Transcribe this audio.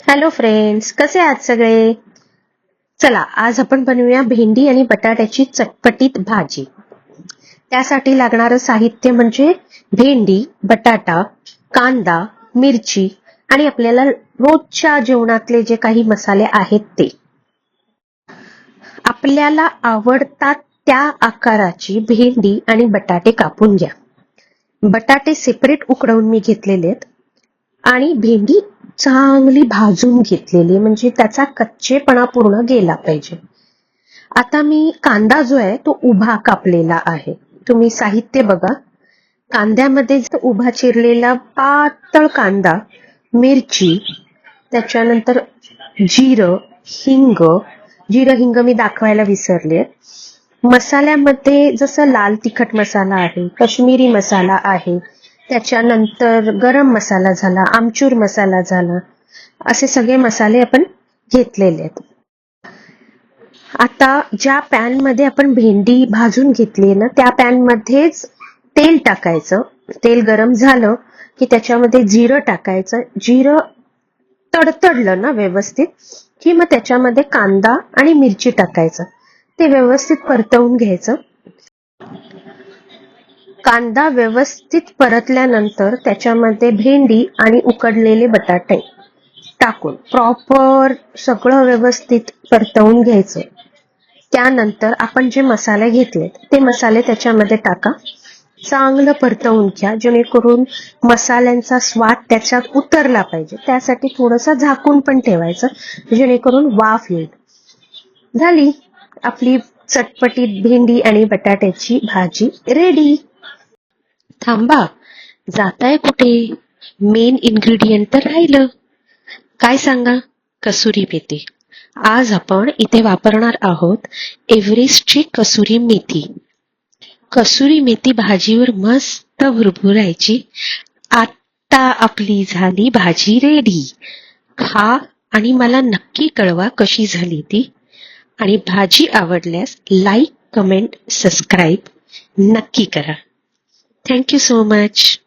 Hello friends, कसे आहात सगळे? चला आज आपण बनवूया भेंडी आणि बटाट्याची चटपटीत भाजी. त्यासाठी लागणारं साहित्य म्हणजे भेंडी, बटाटा, कांदा, मिरची आणि आपल्याला रोजच्या जेवणातले जे काही मसाले आहेत ते. आपल्याला आवडतात त्या आकाराची भेंडी आणि बटाटे कापून घ्या. बटाटे सेपरेट उकडवून मी घेतलेले आहेत आणि भेंडी चांगली भाजून घेतलेली, म्हणजे त्याचा कच्चेपणा पूर्ण गेला पाहिजे. आता मी कांदा जो आहे तो उभा कापलेला आहे. तुम्ही साहित्य बघा. कांद्यामध्ये उभा चिरलेला पातळ कांदा, मिरची, त्याच्यानंतर जिरं, हिंग मी दाखवायला विसरले. मसाल्यामध्ये जसं लाल तिखट मसाला आहे, काश्मीरी मसाला आहे, त्याच्यानंतर गरम मसाला झाला, आमचूर मसाला झाला, असे सगळे मसाले आपण घेतलेले आहेत. आता ज्या पॅन मध्ये आपण भेंडी भाजून घेतली ना, त्या पॅन मध्येच तेल टाकायचं. तेल गरम झालं की त्याच्यामध्ये जिरं टाकायचं. जिरं तडतडलं ना व्यवस्थित की मग त्याच्यामध्ये कांदा आणि मिरची टाकायचं. ते व्यवस्थित परतवून घ्यायचं. कांदा व्यवस्थित परतल्यानंतर त्याच्यामध्ये भेंडी आणि उकडलेले बटाटे टाकून प्रॉपर सगळं व्यवस्थित परतवून घ्यायचं. त्यानंतर आपण जे मसाले घेतले ते मसाले त्याच्यामध्ये टाका. चांगलं परतवून घ्या, जेणेकरून मसाल्यांचा स्वाद त्याच्यात उतरला पाहिजे. त्यासाठी थोडंसं झाकून पण ठेवायचं, जेणेकरून वाफ येईल. झाली आपली चटपटीत भेंडी आणि बटाट्याची भाजी रेडी. थांबा, जाताय कुठे? मेन इन्ग्रेडियंट तर राहिलं. काय सांगा? कसुरी मेथी. आज आपण इथे वापरणार आहोत एव्हरेस्टची कसुरी मेथी. कसुरी मेथी भाजीवर मस्त भुरभुरायची. आता आपली झाली भाजी रेडी. खा आणि मला नक्की कळवा कशी झाली ती. आणि भाजी आवडल्यास लाईक, कमेंट, सबस्क्राईब नक्की करा. Thank you so much.